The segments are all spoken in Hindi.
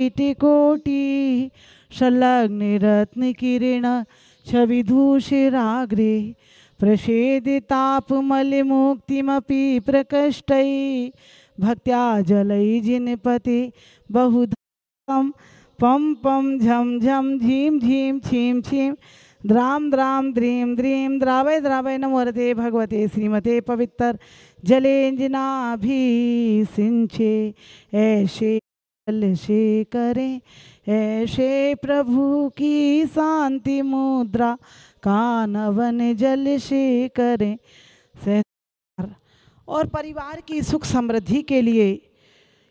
कोटि संलग्न रत्न किरण छविधूषिराग्रे प्रसेदितापमलिमुक्तिमपि प्रकष्टै भक्त्या जलै जिनपते बहुधं पम पम झम झम झीम झीम छीम छीम द्राम द्राम द्रीम द्रीम द्रावय द्रावय नमोरते भगवते श्रीमते पवित्र जलेंजनाभिषिंचे ऐसे से करें ऐसे प्रभु की शांति मुद्रा कानवन जल से करें। और परिवार की सुख समृद्धि के लिए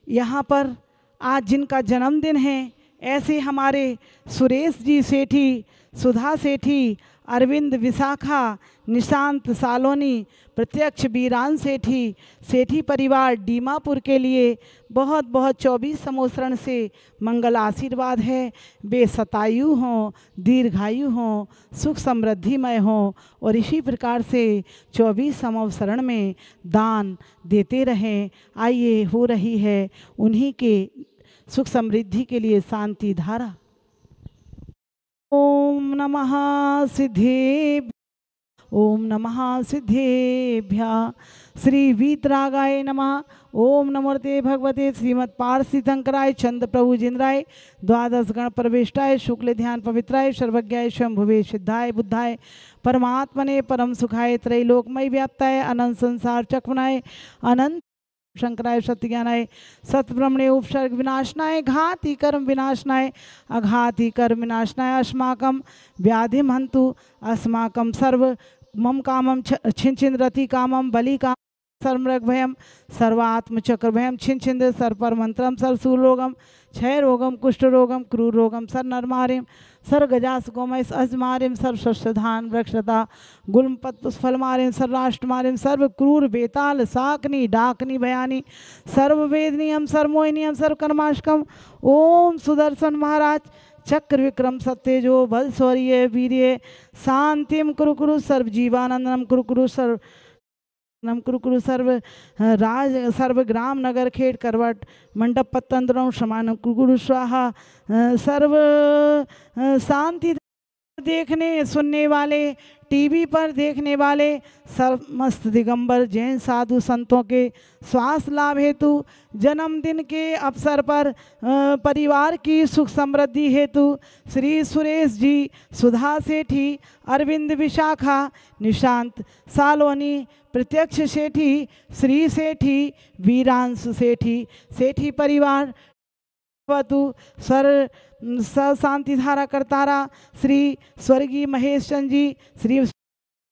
यहाँ पर आज जिनका जन्मदिन है ऐसे हमारे सुरेश जी सेठी, सुधा सेठी, अरविंद विशाखा, निशांत सालोनी, प्रत्यक्ष बीरान सेठी, सेठी परिवार डीमापुर के लिए बहुत बहुत 24 संवत्सरण से मंगल आशीर्वाद है। वे शतायु हों, दीर्घायु हों, सुख समृद्धिमय हों और इसी प्रकार से 24 संवत्सरण में दान देते रहें। आइए हो रही है उन्हीं के सुख समृद्धि के लिए शांति धारा। ओम नमः सिद्धेभ्य ओम नमः सिद्धेभ्यः श्री वीतरागाय नमः। ओम नमोते भगवते श्रीमद पारसितंकराय चंद्र प्रभु जिंद्राय द्वादश गण प्रविष्टाय शुक्ल ध्यान पवित्राय सर्वज्ञाय शंभुवे सिद्धाय बुद्धाय परमात्मने परम सुखाय त्रैलोकमय व्याप्ताय अनंत संसार चक्रनाय अनंत शंकराय सत्य ज्ञानाय सतब्रह्मणे उपसर्ग विनाशनाय घाति कर्म विनाशनाय अघाति कर्म विनाशनाय अस्माकं व्याधिम हन्तु अस्माकं सर्व मम कामम छिन रति कामम बलि काम सर्वमृग भयम सर्वात्म चक्र भयम छिन सर्पर मंत्रम सर्वसूरोगम क्षय रोगम कुष्ठ रोगम क्रूर रोगम सर नरमारिम सर गजास गोमय अजमारिम सर्वधान वृक्षता गुल्म पत्पुष्फल मारिम सर्वराष्ट्र मारिम सर्व क्रूर बेताल साकनी डाकनी भयानी सर्ववेदनियम सर्वमोहिनियम सर्वकर्माशकम। ओम सुदर्शन महाराज चक्र विक्रम सत्यजो बल शौर्य वीर्य शांतिम कुरु कुरु सर्व जीवानंदनम कुरु कुरु सर्व नम कुरु कुरु सर्व राज सर्व ग्राम नगर खेड़ करवट मंडप पत्तंद्रों समान कुरु कुरु स्वाहा सर्व शांति देखने सुनने वाले टीवी पर देखने वाले समस्त दिगंबर जैन साधु संतों के स्वास्थ्य लाभ हेतु जन्मदिन के अवसर पर परिवार की सुख समृद्धि हेतु श्री सुरेश जी, सुधा सेठी, अरविंद विशाखा, निशांत सालोनी, प्रत्यक्ष सेठी, श्री सेठी, वीरांश सेठी, सेठी परिवार वतु स्वर शांति धारा करतारा श्री स्वर्गीय महेश चंद जी, श्री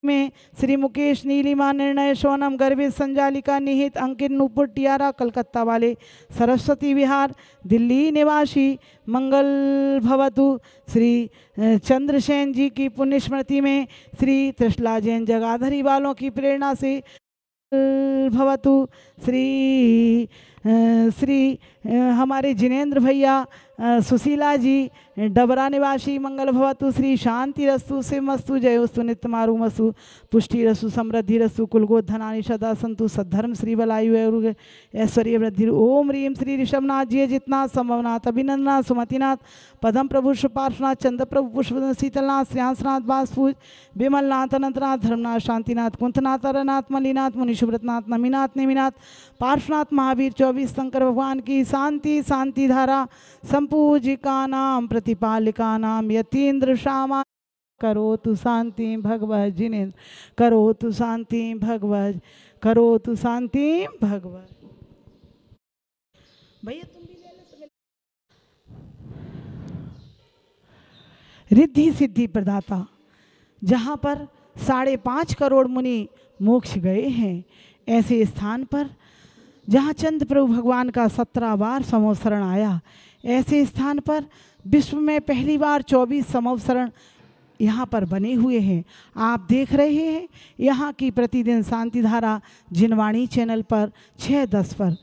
में श्री मुकेश नीलिमा निर्णय सोनम गर्भित संजालिका निहित अंकित नूपुर टियारा कलकत्ता वाले सरस्वती विहार दिल्ली निवासी मंगल भवतु श्री चंद्रसेन जी की पुण्य स्मृति में श्री त्रिशला जैन जगाधरी वालों की प्रेरणा से भवतु श्री हमारे जिनेंद्र भैया सुशीला जी डबरा निवासी मंगल भवतु श्री शांति रस्तु सिमस्तु जयोस्तु नित्य मारु मस्तु पुष्टि रस्तु समृद्धि रस्तु कुलगोत धनानि सदा संतु सद्धर्म श्री बलायु ऐश्वर्य वृद्धि। ओम रीम श्री ऋषभनाथ जी जितना संभवनाथ अभिनंदनाथ सुमतिनाथ पदम प्रभु सुपार्शनाथ चंद्र प्रभु पुष्पनाथ शीतलनाथ श्रेयांसनाथ बासपूज विमलनाथ अनंतनाथ धर्मनाथ शांतिनाथ कुंथनाथ अरनाथ मलिनाथ मुनि सुब्रतनाथ नमीनाथ नेमिनाथ पार्श्वनाथ महावीर 24 शंकर भगवान की शांति शांति धारा संपूजिका नाम प्रतिपालिका नाम यतीन्द्र श्यामा करोतु शांति भगवत जिनेन्द्र करोतु शांति भगवत करोतु शांति भगवत। भैया तुम भी ले लो। रिद्धि सिद्धि प्रदाता जहाँ पर 5.5 करोड़ मुनि मोक्ष गए हैं, ऐसे स्थान पर जहाँ चंद्र प्रभु भगवान का 17 बार संवत्सरण आया, ऐसे स्थान पर विश्व में पहली बार 24 संवत्सरण यहाँ पर बने हुए हैं। आप देख रहे हैं यहाँ की प्रतिदिन शांति धारा जिनवाणी चैनल पर 6:10 पर,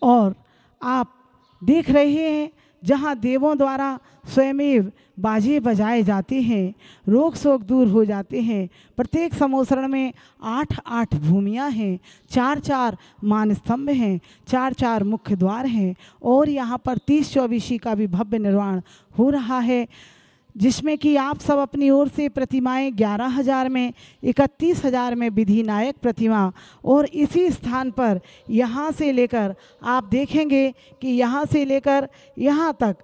और आप देख रहे हैं जहाँ देवों द्वारा स्वयमेव बाजे बजाए जाते हैं, रोग शोक दूर हो जाते हैं। प्रत्येक समोसरण में 8-8 भूमियाँ हैं, 4-4 मान स्तंभ हैं, 4-4 मुख्य द्वार हैं और यहाँ पर 30-24 का भी भव्य निर्माण हो रहा है, जिसमें कि आप सब अपनी ओर से प्रतिमाएं 11,000 में, 31,000 में विधिनायक प्रतिमा। और इसी स्थान पर यहाँ से लेकर आप देखेंगे कि यहाँ से लेकर यहाँ तक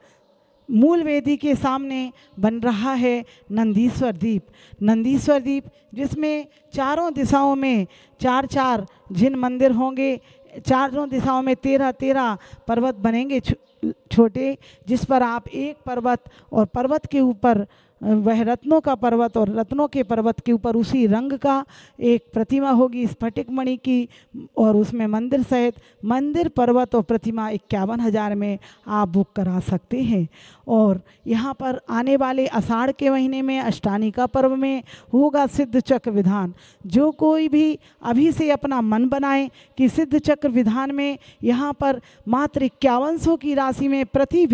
मूल वेदी के सामने बन रहा है नंदीश्वर दीप। नंदीश्वर दीप जिसमें चारों दिशाओं में 4-4 जिन मंदिर होंगे, चारों दिशाओं में 13-13 पर्वत बनेंगे छोटे, जिस पर आप एक पर्वत और पर्वत के ऊपर वह रत्नों का पर्वत और रत्नों के पर्वत के ऊपर उसी रंग का एक प्रतिमा होगी स्फटिक मणि की, और उसमें मंदिर सहित मंदिर पर्वत और प्रतिमा 51,000 में आप बुक करा सकते हैं। और यहाँ पर आने वाले आषाढ़ के महीने में अष्टानी का पर्व में होगा सिद्ध चक्र विधान। जो कोई भी अभी से अपना मन बनाए कि सिद्ध चक्र विधान में यहाँ पर मात्र 5100 की राशि में प्रत्येक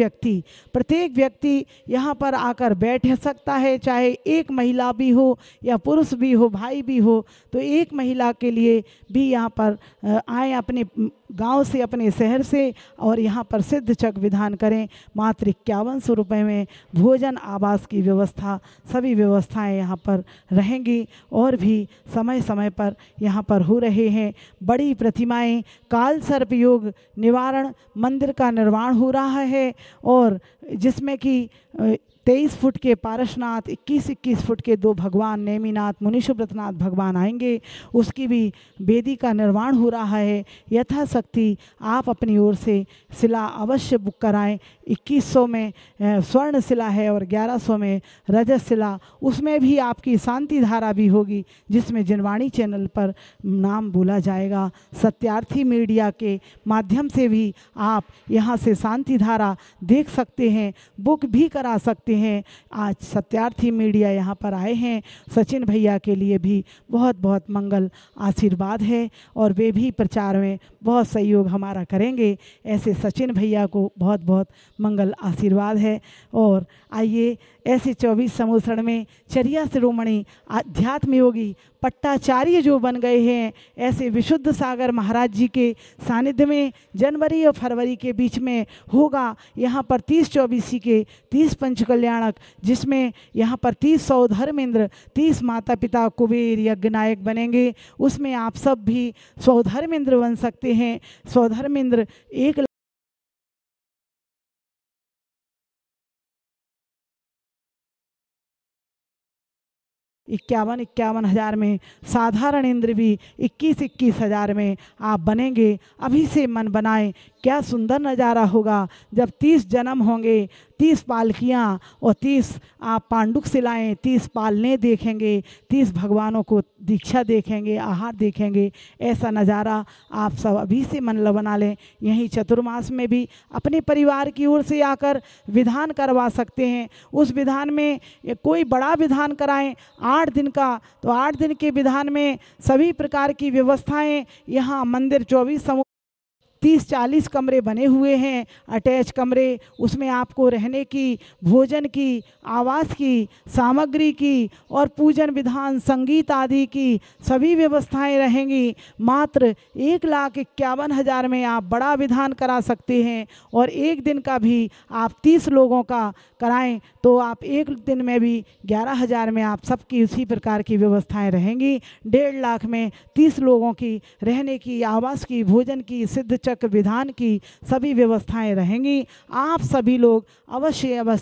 व्यक्ति यहाँ पर आकर बैठ सकता है, चाहे एक महिला भी हो या पुरुष भी हो, भाई भी हो, तो एक महिला के लिए भी यहाँ पर आए अपने गांव से, अपने शहर से, और यहाँ पर सिद्ध चक्र विधान करें। मात्र 5100 रुपये में भोजन आवास की व्यवस्था, सभी व्यवस्थाएं यहाँ पर रहेंगी और भी समय समय पर यहाँ पर हो रहे हैं। बड़ी प्रतिमाएं, काल सर्प योग निवारण मंदिर का निर्माण हो रहा है, और जिसमें कि 23 फुट के पारसनाथ, 21-21 फुट के 2 भगवान नेमिनाथ मुनिशुब्रतनाथ भगवान आएंगे। उसकी भी वेदी का निर्माण हो रहा है। यथाशक्ति आप अपनी ओर से शिला अवश्य बुक कराएं। 2100 में स्वर्ण शिला है और 1100 में रजत शिला। उसमें भी आपकी शांति धारा भी होगी, जिसमें जनवाणी चैनल पर नाम बोला जाएगा। सत्यार्थी मीडिया के माध्यम से भी आप यहाँ से शांति धारा देख सकते हैं, बुक भी करा सकते हैं। आज सत्यार्थी मीडिया यहाँ पर आए हैं, सचिन भैया के लिए भी बहुत बहुत मंगल आशीर्वाद है, और वे भी प्रचार में बहुत सहयोग हमारा करेंगे। ऐसे सचिन भैया को बहुत बहुत मंगल आशीर्वाद है। और आइए ऐसे 24 समोसरण में चर्या शिरोमणि आध्यात्म योगी पट्टाचार्य जो बन गए हैं, ऐसे विशुद्ध सागर महाराज जी के सानिध्य में जनवरी और फरवरी के बीच में होगा यहाँ पर 30-24 के 30 पंचकल्याणक, जिसमें यहाँ पर 30 सौधर्मेंद्र, 30 माता पिता कुबेर यज्ञ नायक बनेंगे। उसमें आप सब भी सौधर्मेंद्र बन सकते हैं। सौधर्मेंद्र 1 51,000 में, साधारण इंद्र भी 21,000 में आप बनेंगे। अभी से मन बनाएं, क्या सुंदर नज़ारा होगा जब 30 जन्म होंगे, 30 पालकियाँ और 30 आप पांडुक शिलाएँ, 30 पालने देखेंगे, 30 भगवानों को दीक्षा देखेंगे, आहार देखेंगे। ऐसा नज़ारा आप सब अभी से मन बना लें। यहीं चतुर्मास में भी अपने परिवार की ओर से आकर विधान करवा सकते हैं। उस विधान में कोई बड़ा विधान कराएं 8 दिन का, तो 8 दिन के विधान में सभी प्रकार की व्यवस्थाएं यहाँ मंदिर 24 30-40 कमरे बने हुए हैं, अटैच कमरे। उसमें आपको रहने की, भोजन की, आवास की, सामग्री की और पूजन विधान, संगीत आदि की सभी व्यवस्थाएं रहेंगी। मात्र 1,51,000 में आप बड़ा विधान करा सकते हैं, और एक दिन का भी आप 30 लोगों का कराएं तो आप एक दिन में भी 11,000 में आप सबकी उसी प्रकार की व्यवस्थाएं रहेंगी। 1.5 लाख में 30 लोगों की रहने की, आवास की, भोजन की, सिद्ध चक्र विधान की सभी व्यवस्थाएं रहेंगी। आप सभी लोग अवश्य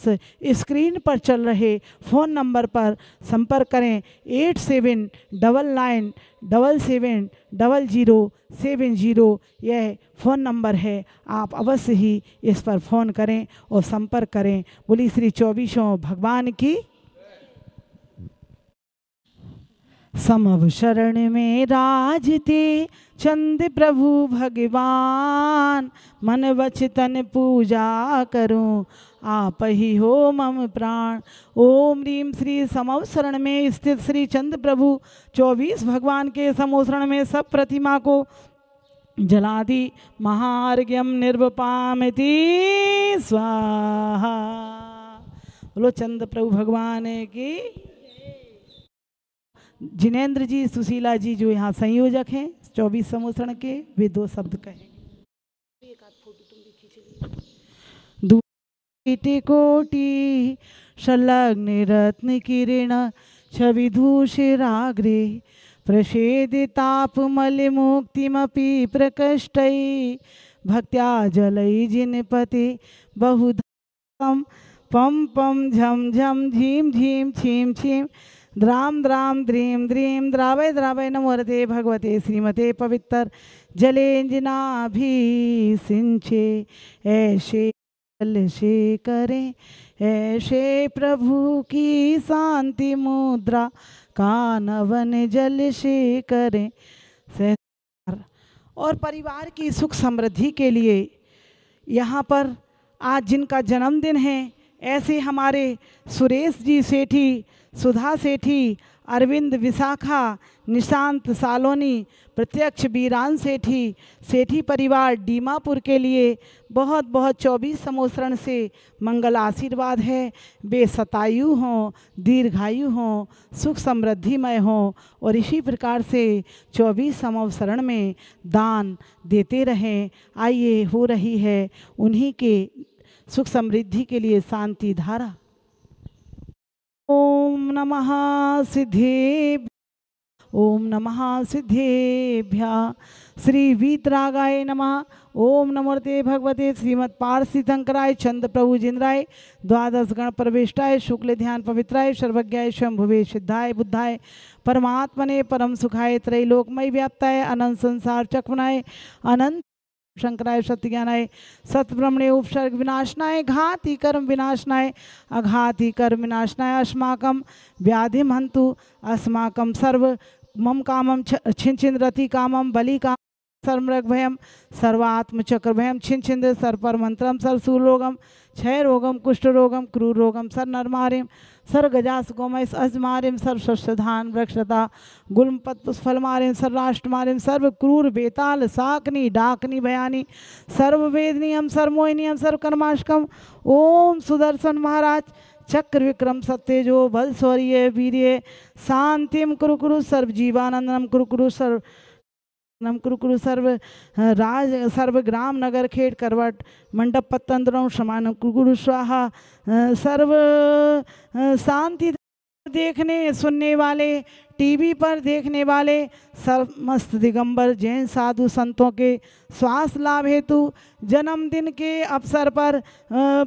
स्क्रीन पर चल रहे फ़ोन नंबर पर संपर्क करें। 8799770070 यह फ़ोन नंबर है। आप अवश्य ही इस पर फ़ोन करें और संपर्क करें। बोली श्री 24 भगवान की। समव शरण में राजते चंद प्रभु भगवान, मन वचन पूजा करूं आप ही हो मम प्राण। ओम रीम श्री समव शरण में स्थित श्री चंद प्रभु 24 भगवान के समोसरण में सब प्रतिमा को जलादि महार्घ्यम निर्वपामिति स्वाहा। बोलो चंद्र प्रभु भगवान की। जिनेंद्र जी, सुशीला जी जो यहाँ संयोजक हैं 24 समोसरण के, वे 2 शब्द कहें। एक आध फोटो तुम भी खींच लीजिए। कोटि कोटि संलग्न रत्न किरण छविधूषिराग्रे प्रसेदितापमलिमुक्तिमपि प्रकष्टै भक्त्या जलै जिनपते बहुधम पम पम झम झम झीम झीम छीम छीम द्राम द्राम द्रीम द्रीम द्रावय द्रावय नमोरते भगवते श्रीमते पवित्र जलेंजनाभिषिंचे। ऐसे से करें, ऐसे प्रभु की शांति मुद्रा कानवन जल से करें। और परिवार की सुख समृद्धि के लिए यहाँ पर आज जिनका जन्मदिन है, ऐसे हमारे सुरेश जी सेठी, सुधा सेठी, अरविंद विशाखा, निशांत सालोनी, प्रत्यक्ष बीरान सेठी, सेठी परिवार डीमापुर के लिए बहुत बहुत 24 समोसरण से मंगल आशीर्वाद है। वे शतायु हों, दीर्घायु हों, सुख समृद्धिमय हों और इसी प्रकार से 24 समोसरण में दान देते रहें। आइए, हो रही है उन्हीं के सुख समृद्धि के लिए शांति धारा। ओम नमः सिद्धेभ्यः, ओम नमः सिद्धेभ्यः। श्री वीतरागाय नमः। ओम नमोते भगवते श्रीमत् पारसितंकराय चंद्र प्रभु जिंद्राय द्वादश गण प्रविष्टाय शुक्ल ध्यान पवित्राय सर्वज्ञाय शंभुवे सिद्धाय बुद्धाय परमात्मने परम सुखाय त्रैलोकमय व्याप्ताय अनंत संसार चक्रनाय अनंत शंकराय सत्यज्ञानाय सतब्रह्मणे उपसर्ग विनाशनाय घाति कर्म विनाशनाय अघाति कर्म विनाशनाय अस्माकं व्याधिम हन्तु अस्माकं सर्व मम कामम छिन रति कामम बलि काम सर्वमृग भयम सर्वात्म चक्र भयम छिन सर्पर मंत्रम सर्वसूरोगम क्षय रोगम कुष्ठ रोगम क्रूर रोगम सर नरमारिम सर गजास गोमय अजमारिम सर्व शस्त्रधान वृक्षता गुल्म पद पुष्फल मारिम सर्वराष्ट्र मारिम सर्व क्रूर बेताल साकनी डाकनी भयानी सर्व वेदनियम सर्वमोहिनियम सर्व कर्माशकम। ओम सुदर्शन महाराज चक्र विक्रम सत्यजो बल शौर्य वीर्य शांतिम कुरु कुरु सर्व जीवानंदनम कुरु कुरु सर्व नम कुरु कुरु सर्व राज सर्व ग्राम नगर खेड़ करवट मंडप पत्तंद्रों समान कुरु कुरु स्वाहा। सर्व शांति देखने सुनने वाले, टीवी पर देखने वाले समस्त दिगंबर जैन साधु संतों के स्वास्थ्य लाभ हेतु, जन्मदिन के अवसर पर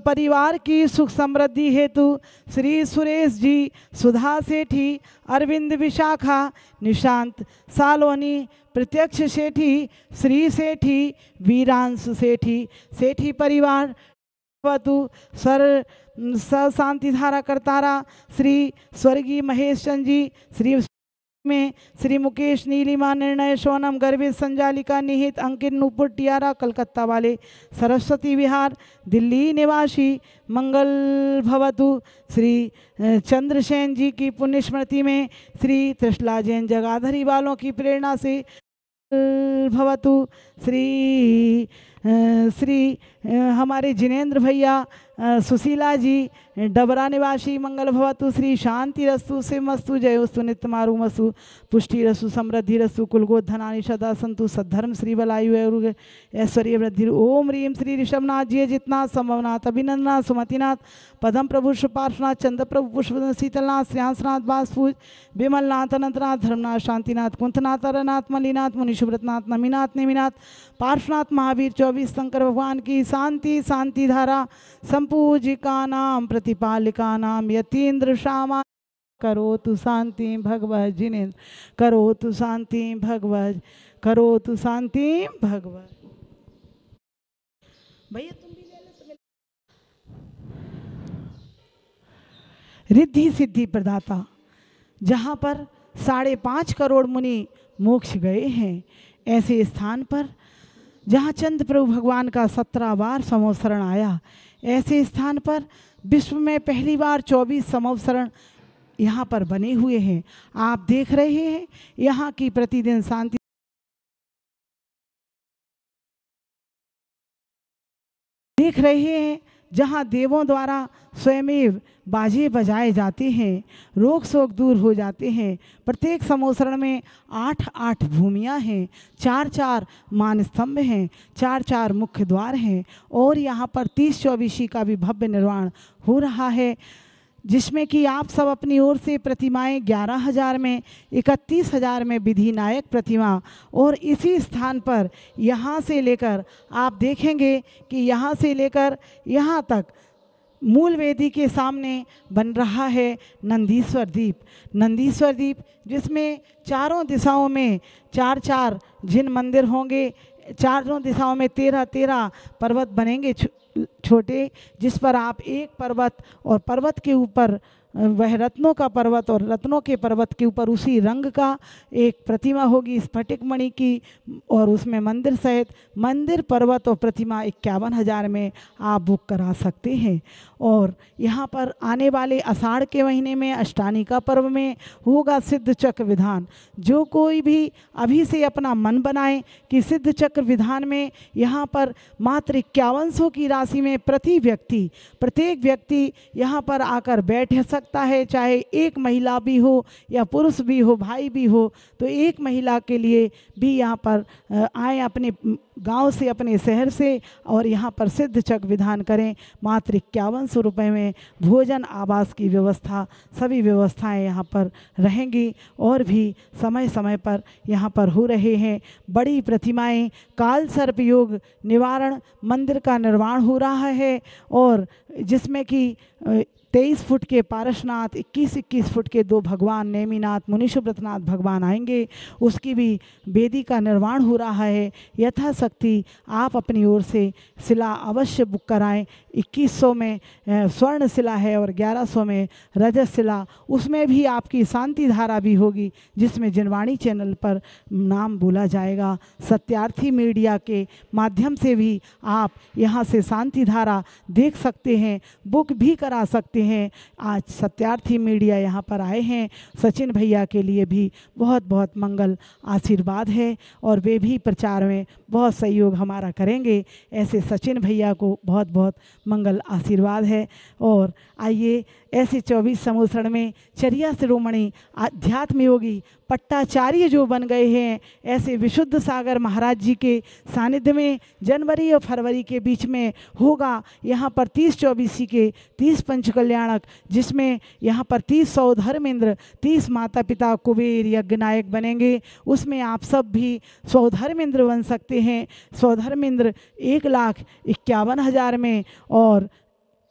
परिवार की सुख समृद्धि हेतु श्री सुरेश जी, सुधा सेठी, अरविंद विशाखा, निशांत सालोनी, प्रत्यक्ष सेठी, श्री सेठी, वीरांश सेठी, सेठी परिवार वतु सर शांति धारा करतारा श्री स्वर्गीय महेश चंद जी, श्री में श्री मुकेश नीलिमा निर्णय सोनम गर्भित संजालिका निहित अंकित नूपुर टियारा कलकत्ता वाले सरस्वती विहार दिल्ली निवासी मंगल भवतु श्री चंद्रसेन जी की पुण्य स्मृति में श्री त्रिशला जैन जगाधरी वालों की प्रेरणा से भवतु श्री हमारे जिनेंद्र भैया सुशीला जी डबरा निवासी मंगल भवतु श्री शांति रस्तु सिमस्तु जयोस्तु नित्य मारु मस्तु पुष्टि रस्तु समृद्धि रस्तु कुलगोत धनानि सदा संतु सद्धर्म श्री बलायु ऐश्वर्य वृद्धि। ओम रीम श्री ऋषभनाथ जी जितनाथ संभवनाथ अभिनंदनाथ सुमतिनाथ पदम प्रभु पार्श्वनाथ चंद्र प्रभु पुष्प शीतलनाथ श्रेयांसनाथ बासपूज विमलनाथ अनंतनाथ धर्मनाथ शांतिनाथ कुंथनाथ अरनाथ मलिनाथ मुनि शुभ्रतनाथ नमीनाथ नेमिनाथ पार्श्वनाथ महावीर 24 शंकर भगवान की शांति शांति धारा संपूजिका नाम प्रतिपालिका नाम यतीन्द्र श्यामा करोतु शांति भगवत जिनेन्द्र करोतु शांति भगवत करोतु शांति भगवत। भैया तुम भी ले लो। रिद्धि सिद्धि प्रदाता, जहाँ पर 5.5 करोड़ मुनि मोक्ष गए हैं, ऐसे स्थान पर जहाँ चंद्र प्रभु भगवान का 17 बार समोसरण आया, ऐसे स्थान पर विश्व में पहली बार 24 समोसरण यहाँ पर बने हुए हैं। आप देख रहे हैं यहाँ की प्रतिदिन शांति देख रहे हैं जहाँ देवों द्वारा स्वयमेव बाजे बजाए जाते हैं, रोग शोक दूर हो जाते हैं। प्रत्येक समोसरण में 8-8 भूमियाँ हैं, 4-4 मान स्तंभ हैं, 4-4 मुख्य द्वार हैं और यहाँ पर 30-24 का भी भव्य निर्माण हो रहा है, जिसमें कि आप सब अपनी ओर से प्रतिमाएं 11,000 में, 31,000 में विधि नायक प्रतिमा। और इसी स्थान पर यहाँ से लेकर आप देखेंगे कि यहाँ से लेकर यहाँ तक मूल वेदी के सामने बन रहा है नंदीश्वर दीप। नंदीश्वर दीप जिसमें चारों दिशाओं में 4-4 जिन मंदिर होंगे, चारों दिशाओं में 13-13 पर्वत बनेंगे छोटे, जिस पर आप एक पर्वत और पर्वत के ऊपर वह रत्नों का पर्वत और रत्नों के पर्वत के ऊपर उसी रंग का एक प्रतिमा होगी स्फटिक मणि की, और उसमें मंदिर सहित मंदिर पर्वत और प्रतिमा 51,000 में आप बुक करा सकते हैं। और यहाँ पर आने वाले आषाढ़ के महीने में अष्टानिका पर्व में होगा सिद्ध चक्र विधान। जो कोई भी अभी से अपना मन बनाए कि सिद्ध चक्र विधान में यहाँ पर मात्र 5100 की राशि में प्रत्येक व्यक्ति यहाँ पर आकर बैठ सकता है, चाहे एक महिला भी हो या पुरुष भी हो, भाई भी हो, तो एक महिला के लिए भी यहाँ पर आए अपने गांव से, अपने शहर से, और यहाँ पर सिद्ध चक्र विधान करें। मात्र 5100 रुपये में भोजन आवास की व्यवस्था, सभी व्यवस्थाएं यहाँ पर रहेंगी और भी समय समय पर यहाँ पर हो रहे हैं। बड़ी प्रतिमाएं, काल सर्प योग निवारण मंदिर का निर्माण हो रहा है, और जिसमें कि 23 फुट के पारसनाथ, 21-21 फुट के 2 भगवान नेमिनाथ मुनिशुभ्रतनाथ भगवान आएंगे, उसकी भी वेदी का निर्माण हो रहा है। यथाशक्ति आप अपनी ओर से शिला अवश्य बुक कराएं। 2100 में स्वर्ण शिला है और 1100 में रजत शिला, उसमें भी आपकी शांति धारा भी होगी, जिसमें जिनवाणी चैनल पर नाम बोला जाएगा। सत्यार्थी मीडिया के माध्यम से भी आप यहाँ से शांति धारा देख सकते हैं, बुक भी करा सकते हैं। आज सत्यार्थी मीडिया यहाँ पर आए हैं, सचिन भैया के लिए भी बहुत बहुत मंगल आशीर्वाद है, और वे भी प्रचार में बहुत सहयोग हमारा करेंगे। ऐसे सचिन भैया को बहुत बहुत मंगल आशीर्वाद है। और आइए ऐसे 24 संवत्सर में चर्या शिरोमणि आध्यात्म योगी पट्टाचार्य जो बन गए हैं, ऐसे विशुद्ध सागर महाराज जी के सानिध्य में जनवरी और फरवरी के बीच में होगा यहाँ पर 30-24 के 30 पंचकल्याणक, जिसमें यहाँ पर 30 सौधर्मेंद्र, 30 माता पिता कुबेर यज्ञ नायक बनेंगे। उसमें आप सब भी सौधर्मेंद्र बन सकते हैं। सौधर्मेंद्र 1,51,000 में और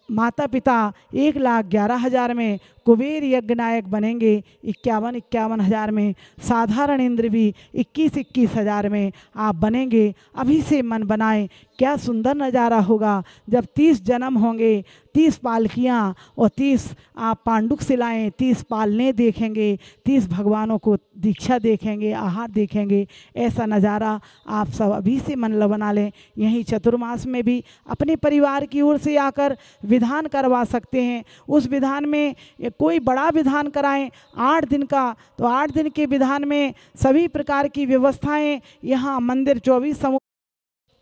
माता पिता 1,11,000 में, कुबेर यज्ञ नायक बनेंगे 51,000 में, साधारण इंद्र भी 21,000 में आप बनेंगे। अभी से मन बनाएं, क्या सुंदर नज़ारा होगा जब 30 जन्म होंगे, 30 पालकियाँ और 30 आप पांडुक शिलाएँ, 30 पालने देखेंगे, 30 भगवानों को दीक्षा देखेंगे, आहार देखेंगे। ऐसा नज़ारा आप सब अभी से मन बना लें। यहीं चतुर्मास में भी अपने परिवार की ओर से आकर विधान करवा सकते हैं। उस विधान में कोई बड़ा विधान कराएं 8 दिन का, तो 8 दिन के विधान में सभी प्रकार की व्यवस्थाएं, यहाँ मंदिर 24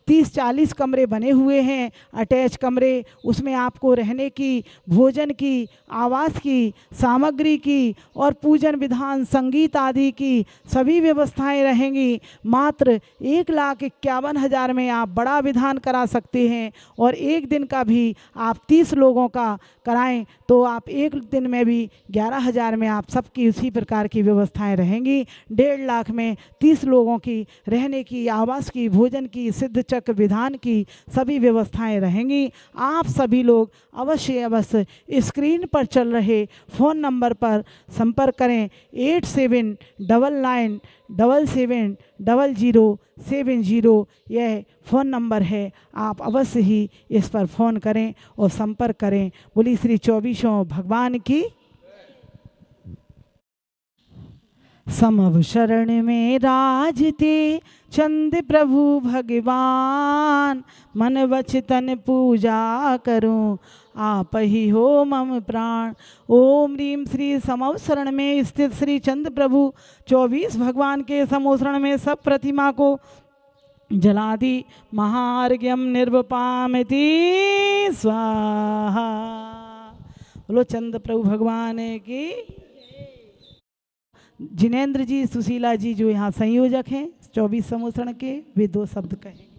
30-40 कमरे बने हुए हैं, अटैच कमरे। उसमें आपको रहने की, भोजन की, आवास की, सामग्री की और पूजन विधान, संगीत आदि की सभी व्यवस्थाएं रहेंगी। मात्र 1,51,000 में आप बड़ा विधान करा सकते हैं, और एक दिन का भी आप 30 लोगों का कराएं तो आप एक दिन में भी 11,000 में आप सबकी उसी प्रकार की व्यवस्थाएं रहेंगी। 1.5 लाख में 30 लोगों की रहने की, आवास की, भोजन की, सिद्ध चक्र विधान की सभी व्यवस्थाएं रहेंगी। आप सभी लोग अवश्य स्क्रीन पर चल रहे फ़ोन नंबर पर संपर्क करें। 8799770070 यह फ़ोन नंबर है, आप अवश्य ही इस पर फ़ोन करें और संपर्क करें। बोली श्री 24 भगवान की। समव शरण में राजते चंद प्रभु भगवान, मन वचन पूजा करूं आप ही हो मम प्राण। ओम रीम श्री समव शरण में स्थित श्री चंद प्रभु 24 भगवान के समोशरण में सब प्रतिमा को जलादि महार्घ्यम निर्वपामिति स्वाहा। बोलो चंद्र प्रभु भगवान की। जिनेंद्र जी सुशीला जी जो यहाँ संयोजक हैं 24 समूसण के, वे 2 शब्द कहें।